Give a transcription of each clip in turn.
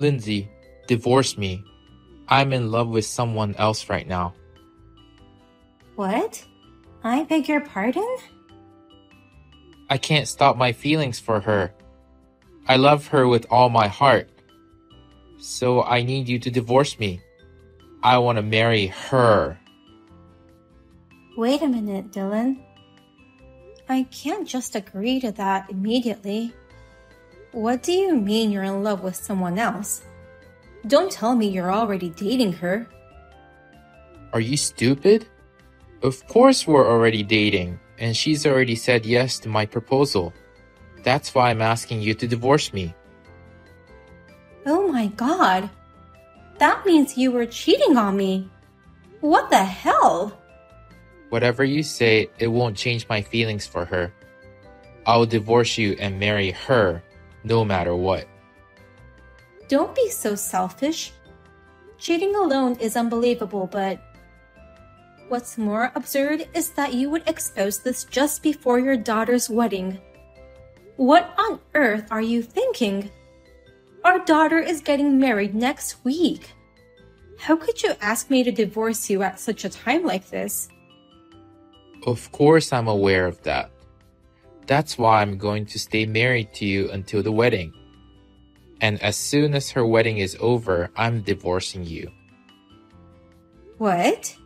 Lindsay, divorce me. I'm in love with someone else right now. What? I beg your pardon? I can't stop my feelings for her. I love her with all my heart. So I need you to divorce me. I want to marry her. Wait a minute, Dylan. I can't just agree to that immediately. What do you mean you're in love with someone else? Don't tell me you're already dating her. Are you stupid? Of course we're already dating, and she's already said yes to my proposal. That's why I'm asking you to divorce me. Oh my God. That means you were cheating on me. What the hell? Whatever you say, it won't change my feelings for her. I'll divorce you and marry her, no matter what. Don't be so selfish. Cheating alone is unbelievable, but what's more absurd is that you would expose this just before your daughter's wedding. What on earth are you thinking? Our daughter is getting married next week. How could you ask me to divorce you at such a time like this? Of course I'm aware of that. That's why I'm going to stay married to you until the wedding. And as soon as her wedding is over, I'm divorcing you. What?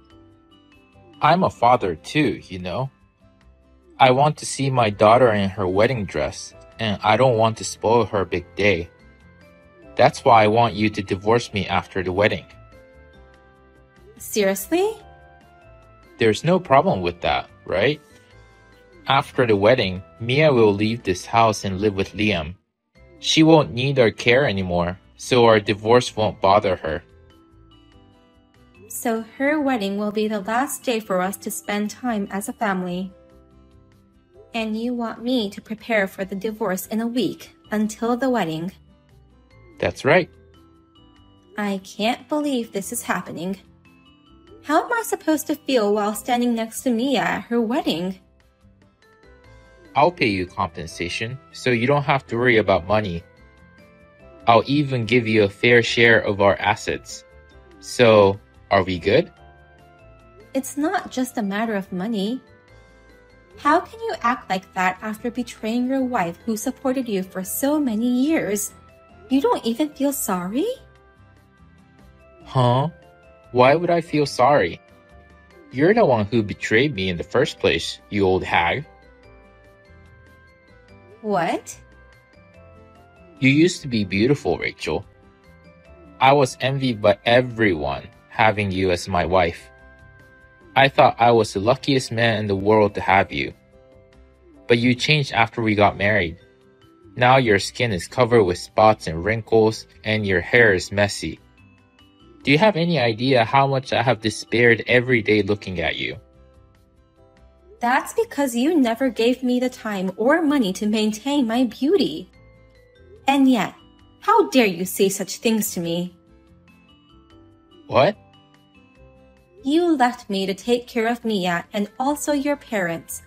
I'm a father too, you know. I want to see my daughter in her wedding dress, and I don't want to spoil her big day. That's why I want you to divorce me after the wedding. Seriously? There's no problem with that, right? After the wedding, Mia will leave this house and live with Liam. She won't need our care anymore, so our divorce won't bother her. So her wedding will be the last day for us to spend time as a family. And you want me to prepare for the divorce in a week until the wedding. That's right. I can't believe this is happening. How am I supposed to feel while standing next to Mia at her wedding? I'll pay you compensation, so you don't have to worry about money. I'll even give you a fair share of our assets. So, are we good? It's not just a matter of money. How can you act like that after betraying your wife who supported you for so many years? You don't even feel sorry? Huh? Why would I feel sorry? You're the one who betrayed me in the first place, you old hag. What? You used to be beautiful, Rachel. I was envied by everyone having you as my wife. I thought I was the luckiest man in the world to have you. But you changed after we got married. Now your skin is covered with spots and wrinkles, and your hair is messy. Do you have any idea how much I have despaired every day looking at you? That's because you never gave me the time or money to maintain my beauty. And yet, how dare you say such things to me? What? You left me to take care of Mia and also your parents.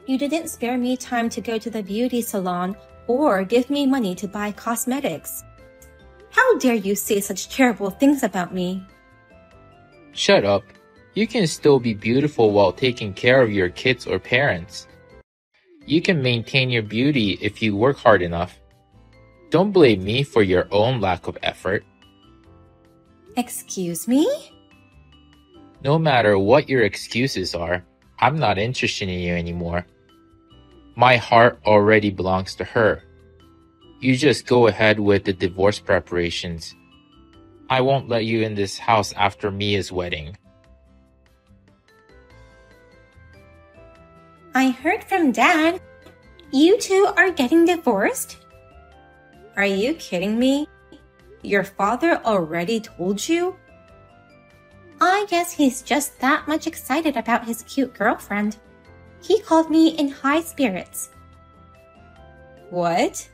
You didn't spare me time to go to the beauty salon or give me money to buy cosmetics. How dare you say such terrible things about me? Shut up. You can still be beautiful while taking care of your kids or parents. You can maintain your beauty if you work hard enough. Don't blame me for your own lack of effort. Excuse me? No matter what your excuses are, I'm not interested in you anymore. My heart already belongs to her. You just go ahead with the divorce preparations. I won't let you in this house after Mia's wedding. I heard from Dad. You two are getting divorced? Are you kidding me? Your father already told you? I guess he's just that much excited about his cute girlfriend. He called me in high spirits. What?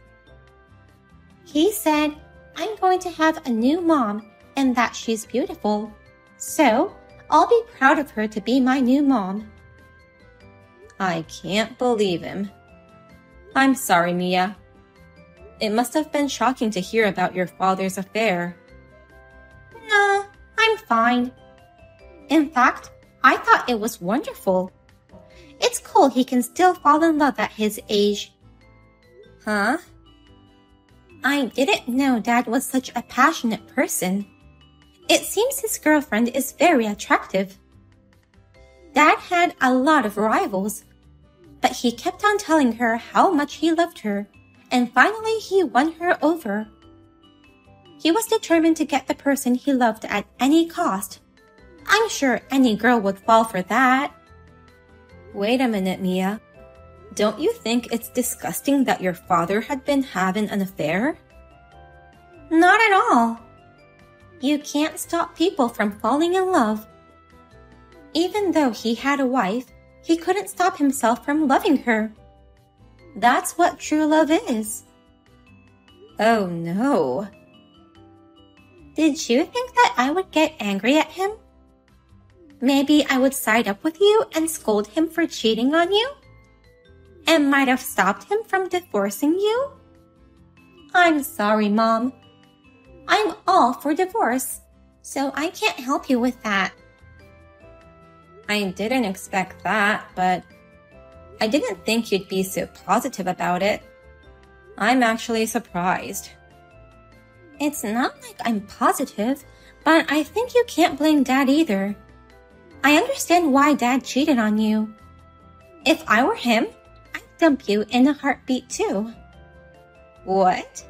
He said, I'm going to have a new mom and that she's beautiful. So, I'll be proud of her to be my new mom. I can't believe him. I'm sorry, Mia. It must have been shocking to hear about your father's affair. Nah, I'm fine. In fact, I thought it was wonderful. It's cool he can still fall in love at his age. Huh? I didn't know Dad was such a passionate person. It seems his girlfriend is very attractive. Dad had a lot of rivals, but he kept on telling her how much he loved her, and finally he won her over. He was determined to get the person he loved at any cost. I'm sure any girl would fall for that. Wait a minute, Mia. Don't you think it's disgusting that your father had been having an affair? Not at all. You can't stop people from falling in love. Even though he had a wife, he couldn't stop himself from loving her. That's what true love is. Oh no. Did you think that I would get angry at him? Maybe I would side up with you and scold him for cheating on you? And might have stopped him from divorcing you? I'm sorry, Mom. I'm all for divorce, so I can't help you with that. I didn't expect that, but I didn't think you'd be so positive about it. I'm actually surprised. It's not like I'm positive, but I think you can't blame Dad either. I understand why Dad cheated on you. If I were him, I'd dump you in a heartbeat too. What?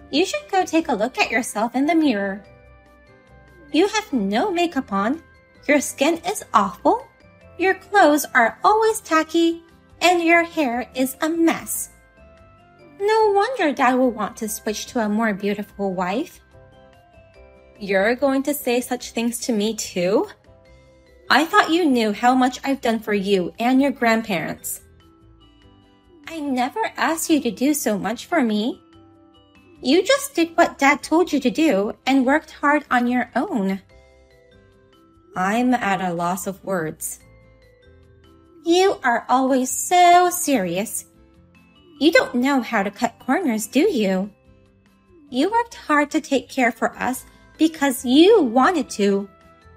You should go take a look at yourself in the mirror. You have no makeup on, your skin is awful, your clothes are always tacky, and your hair is a mess. No wonder Dad will want to switch to a more beautiful wife. You're going to say such things to me too? I thought you knew how much I've done for you and your grandparents. I never asked you to do so much for me. You just did what Dad told you to do and worked hard on your own. I'm at a loss of words. You are always so serious. You don't know how to cut corners, do you? You worked hard to take care for us because you wanted to,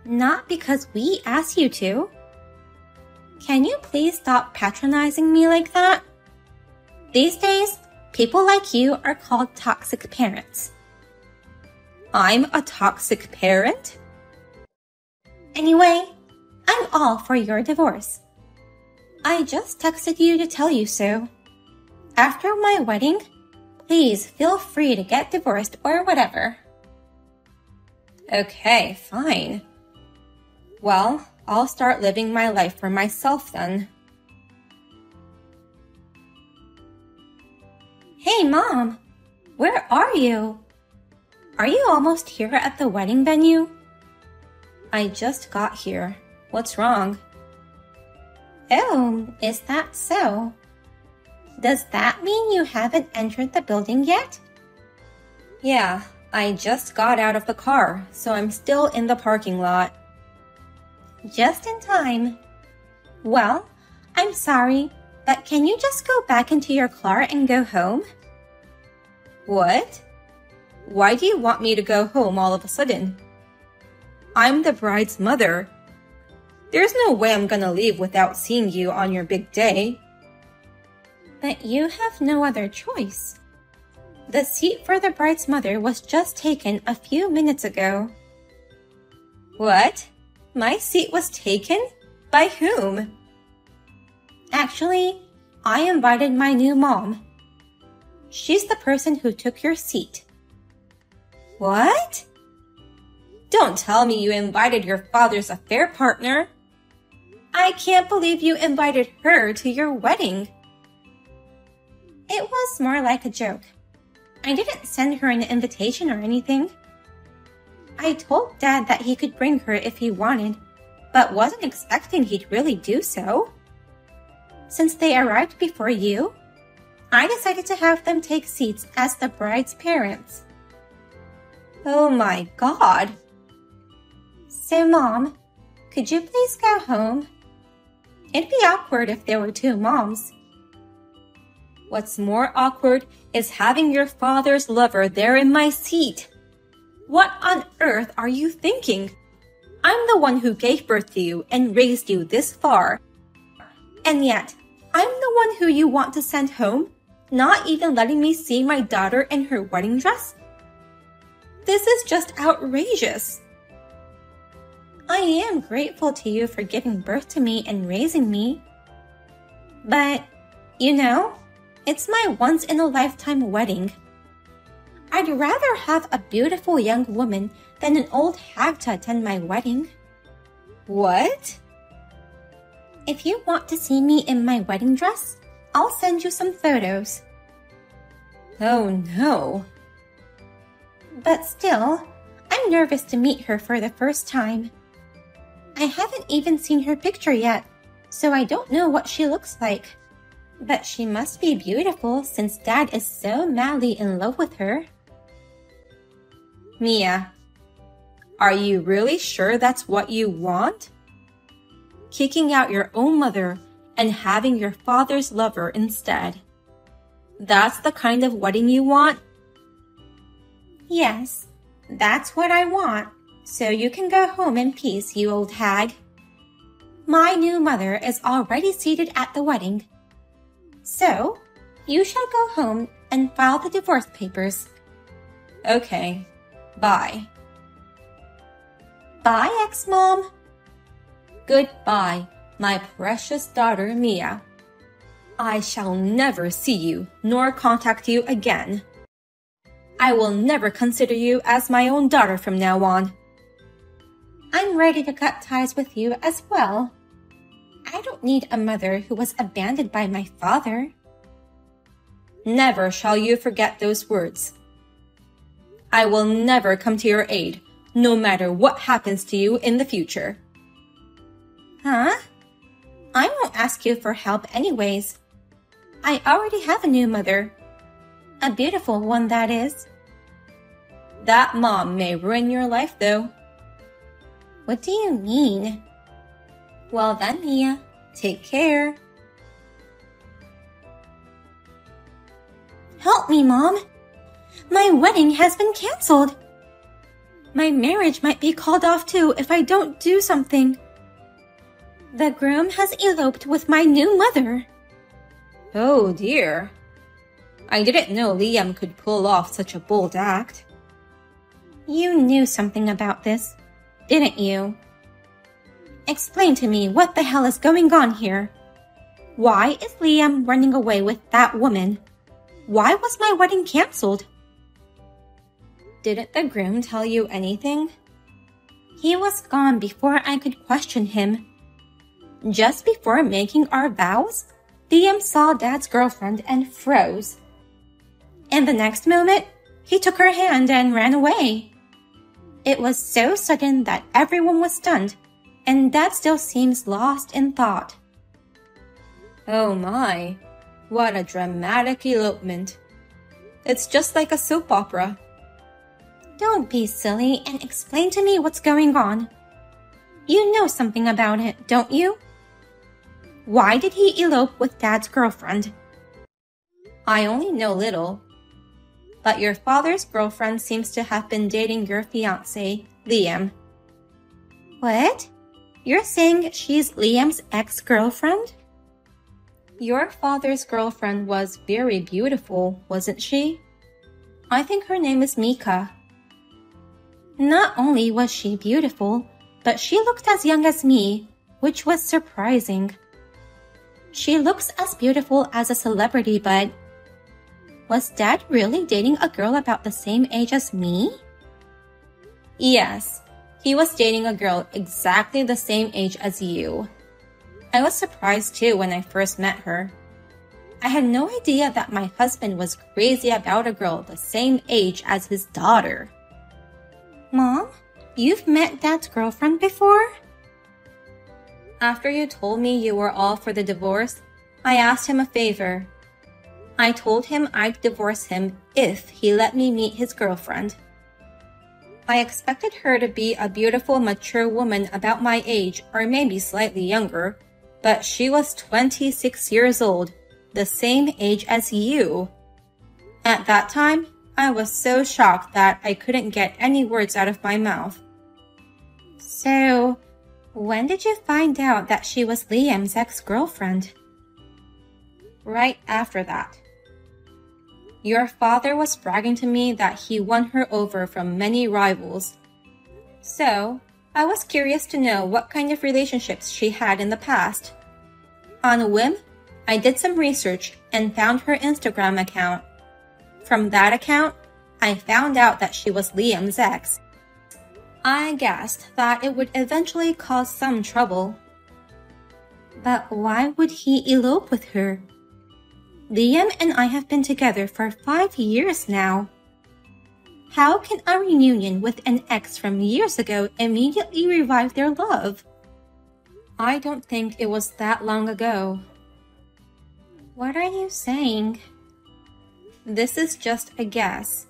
not because we asked you to. Can you please stop patronizing me like that? These days, people like you are called toxic parents. I'm a toxic parent? Anyway, I'm all for your divorce. I just texted you to tell you so. After my wedding, please feel free to get divorced or whatever. Okay, fine. Well, I'll start living my life for myself then. Hey, Mom! Where are you? Are you almost here at the wedding venue? I just got here. What's wrong? Oh, is that so? Does that mean you haven't entered the building yet? Yeah, I just got out of the car, so I'm still in the parking lot. Just in time. Well, I'm sorry, but can you just go back into your car and go home? What? Why do you want me to go home all of a sudden? I'm the bride's mother. There's no way I'm gonna leave without seeing you on your big day. But you have no other choice. The seat for the bride's mother was just taken a few minutes ago. What? My seat was taken? By whom? Actually, I invited my new mom. She's the person who took your seat. What? Don't tell me you invited your father's affair partner. I can't believe you invited her to your wedding. It was more like a joke. I didn't send her an invitation or anything. I told Dad that he could bring her if he wanted, but wasn't expecting he'd really do so. Since they arrived before you, I decided to have them take seats as the bride's parents. Oh my God! So, Mom, could you please go home? It'd be awkward if there were two moms. What's more awkward is having your father's lover there in my seat. What on earth are you thinking? I'm the one who gave birth to you and raised you this far. And yet, I'm the one who you want to send home, not even letting me see my daughter in her wedding dress? This is just outrageous. I am grateful to you for giving birth to me and raising me. But, you know, it's my once-in-a-lifetime wedding. I'd rather have a beautiful young woman than an old hag to attend my wedding. What? If you want to see me in my wedding dress, I'll send you some photos. Oh no. But still, I'm nervous to meet her for the first time. I haven't even seen her picture yet, so I don't know what she looks like. But she must be beautiful since Dad is so madly in love with her. Mia, are you really sure that's what you want? Kicking out your own mother and having your father's lover instead. That's the kind of wedding you want? Yes, that's what I want. So you can go home in peace, you old hag. My new mother is already seated at the wedding. So, you shall go home and file the divorce papers. Okay, bye. Bye, ex-mom. Goodbye, my precious daughter Mia. I shall never see you nor contact you again. I will never consider you as my own daughter from now on. I'm ready to cut ties with you as well. I don't need a mother who was abandoned by my father. Never shall you forget those words. I will never come to your aid, no matter what happens to you in the future. Huh? I won't ask you for help anyways. I already have a new mother. A beautiful one, that is. That mom may ruin your life, though. What do you mean? Well then, Mia, take care. Help me, Mom. My wedding has been canceled. My marriage might be called off too if I don't do something. The groom has eloped with my new mother. Oh dear. I didn't know Liam could pull off such a bold act. You knew something about this, didn't you? Explain to me what the hell is going on here. Why is Liam running away with that woman? Why was my wedding canceled? Didn't the groom tell you anything? He was gone before I could question him. Just before making our vows, Liam saw Dad's girlfriend and froze. And the next moment, he took her hand and ran away. It was so sudden that everyone was stunned, and Dad still seems lost in thought. Oh my, what a dramatic elopement. It's just like a soap opera. Don't be silly and explain to me what's going on. You know something about it, don't you? Why did he elope with Dad's girlfriend? I only know little. But your father's girlfriend seems to have been dating your fiancé, Liam. What? You're saying she's Liam's ex-girlfriend? Your father's girlfriend was very beautiful, wasn't she? I think her name is Mika. Not only was she beautiful, but she looked as young as me, which was surprising. She looks as beautiful as a celebrity, but... Was Dad really dating a girl about the same age as me? Yes, he was dating a girl exactly the same age as you. I was surprised too when I first met her. I had no idea that my husband was crazy about a girl the same age as his daughter. Mom, you've met Dad's girlfriend before? After you told me you were all for the divorce, I asked him a favor. I told him I'd divorce him if he let me meet his girlfriend. I expected her to be a beautiful, mature woman about my age or maybe slightly younger, but she was 26 years old, the same age as you. At that time, I was so shocked that I couldn't get any words out of my mouth. So, when did you find out that she was Liam's ex-girlfriend? Right after that. Your father was bragging to me that he won her over from many rivals. So, I was curious to know what kind of relationships she had in the past. On a whim, I did some research and found her Instagram account. From that account, I found out that she was Liam's ex. I guessed that it would eventually cause some trouble. But why would he elope with her? Liam and I have been together for 5 years now. How can a reunion with an ex from years ago immediately revive their love? I don't think it was that long ago. What are you saying? This is just a guess.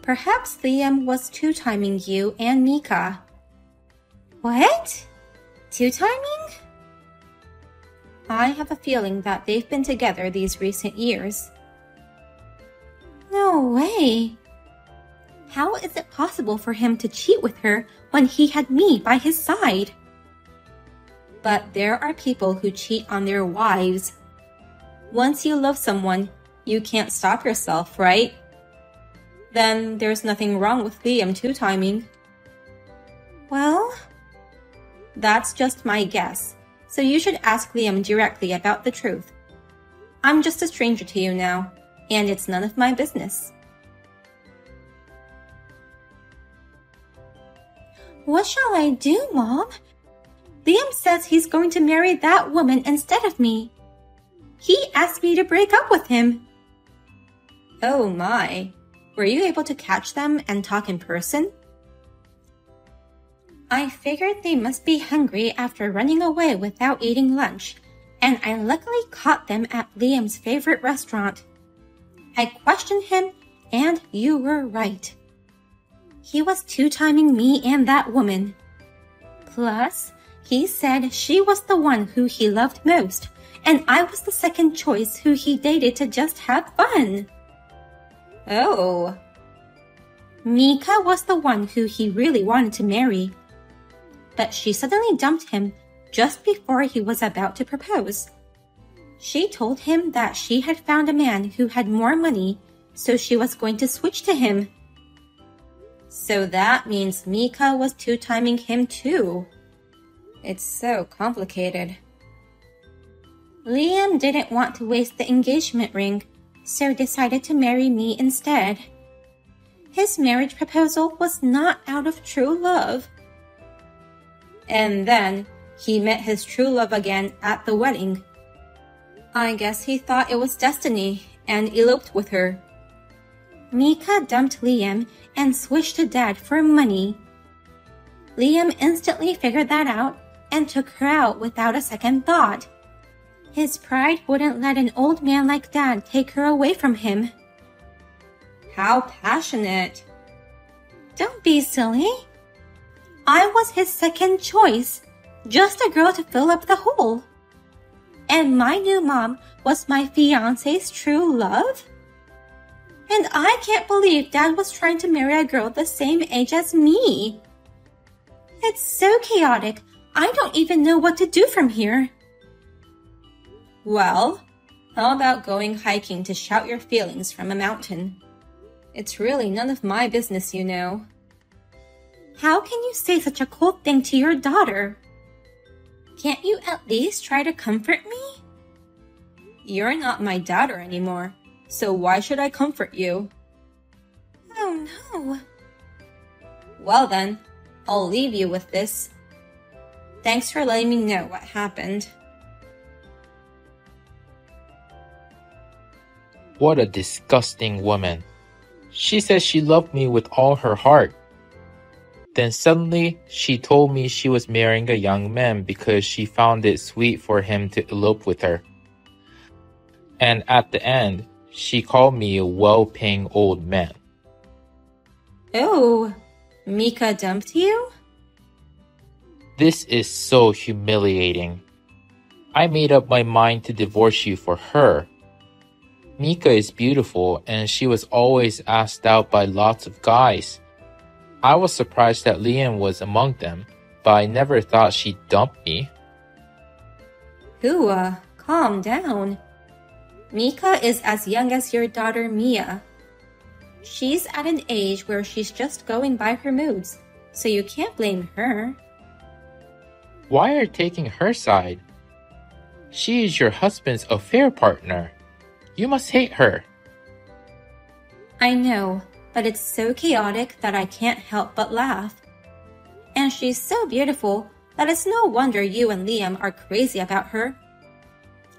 Perhaps Liam was two-timing you and Mika. What? Two-timing? I have a feeling that they've been together these recent years. No way! How is it possible for him to cheat with her when he had me by his side? But there are people who cheat on their wives. Once you love someone, you can't stop yourself, right? Then there's nothing wrong with Liam two-timing. Well, that's just my guess, so you should ask Liam directly about the truth. I'm just a stranger to you now, and it's none of my business. What shall I do, Mom? Liam says he's going to marry that woman instead of me. He asked me to break up with him. Oh my. Were you able to catch them and talk in person? I figured they must be hungry after running away without eating lunch, and I luckily caught them at Liam's favorite restaurant. I questioned him, and you were right. He was two-timing me and that woman. Plus, he said she was the one who he loved most, and I was the second choice who he dated to just have fun. Oh. Mika was the one who he really wanted to marry. But she suddenly dumped him just before he was about to propose. She told him that she had found a man who had more money, so she was going to switch to him. So that means Mika was two-timing him too. It's so complicated. Liam didn't want to waste the engagement ring, so decided to marry me instead. His marriage proposal was not out of true love. And then he met his true love again at the wedding. I guess he thought it was destiny and eloped with her. Mika dumped Liam and switched to Dad for money. Liam instantly figured that out and took her out without a second thought. His pride wouldn't let an old man like Dad take her away from him. How passionate. Don't be silly. I was his second choice, just a girl to fill up the hole. And my new mom was my fiancé's true love? And I can't believe Dad was trying to marry a girl the same age as me. It's so chaotic, I don't even know what to do from here. Well, how about going hiking to shout your feelings from a mountain? It's really none of my business, you know. How can you say such a cold thing to your daughter? Can't you at least try to comfort me? You're not my daughter anymore, so why should I comfort you? Oh no. Well then, I'll leave you with this. Thanks for letting me know what happened. What a disgusting woman. She said she loved me with all her heart. Then suddenly, she told me she was marrying a young man because she found it sweet for him to elope with her. And at the end, she called me a well-paying old man. Oh, Mika dumped you? This is so humiliating. I made up my mind to divorce you for her. Mika is beautiful and she was always asked out by lots of guys. I was surprised that Liam was among them, but I never thought she'd dump me. Hua, calm down. Mika is as young as your daughter Mia. She's at an age where she's just going by her moods, so you can't blame her. Why are you taking her side? She is your husband's affair partner. You must hate her. I know, but it's so chaotic that I can't help but laugh. And she's so beautiful that it's no wonder you and Liam are crazy about her.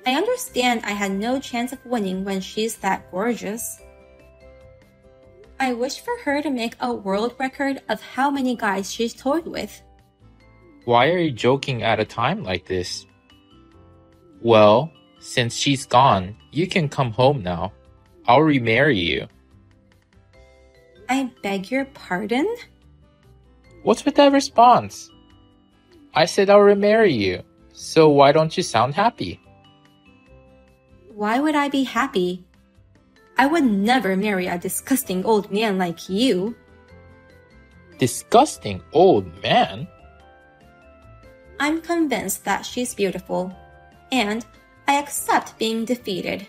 I understand I had no chance of winning when she's that gorgeous. I wish for her to make a world record of how many guys she's toyed with. Why are you joking at a time like this? Well, since she's gone, you can come home now. I'll remarry you. I beg your pardon? What's with that response? I said I'll remarry you, so why don't you sound happy? Why would I be happy? I would never marry a disgusting old man like you. Disgusting old man? I'm convinced that she's beautiful, and I accept being defeated.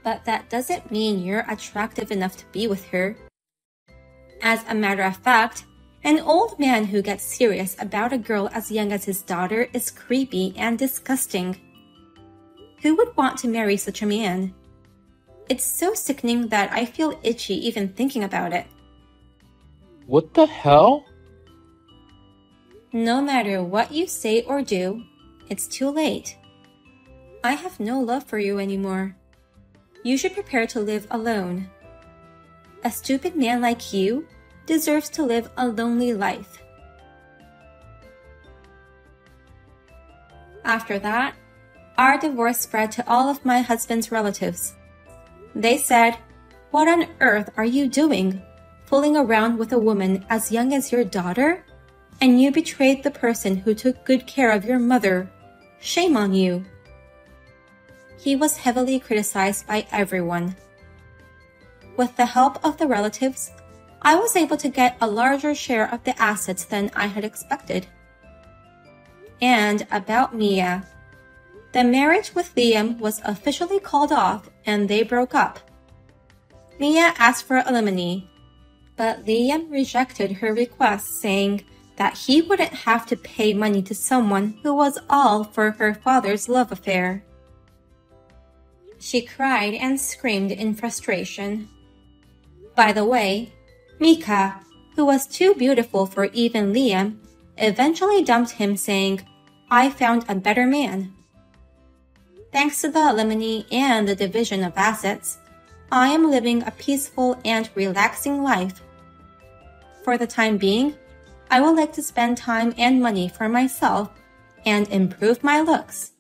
But that doesn't mean you're attractive enough to be with her. As a matter of fact, an old man who gets serious about a girl as young as his daughter is creepy and disgusting. Who would want to marry such a man? It's so sickening that I feel itchy even thinking about it. What the hell? No matter what you say or do, it's too late. I have no love for you anymore. You should prepare to live alone. A stupid man like you deserves to live a lonely life. After that, our divorce spread to all of my husband's relatives. They said, "What on earth are you doing, fooling around with a woman as young as your daughter? And you betrayed the person who took good care of your mother. Shame on you." He was heavily criticized by everyone. With the help of the relatives, I was able to get a larger share of the assets than I had expected. And about Mia. The marriage with Liam was officially called off and they broke up. Mia asked for alimony, but Liam rejected her request, saying that he wouldn't have to pay money to someone who was all for her father's love affair. She cried and screamed in frustration. By the way, Mika, who was too beautiful for even Liam, eventually dumped him, saying, "I found a better man." Thanks to the alimony and the division of assets, I am living a peaceful and relaxing life. For the time being, I would like to spend time and money for myself and improve my looks.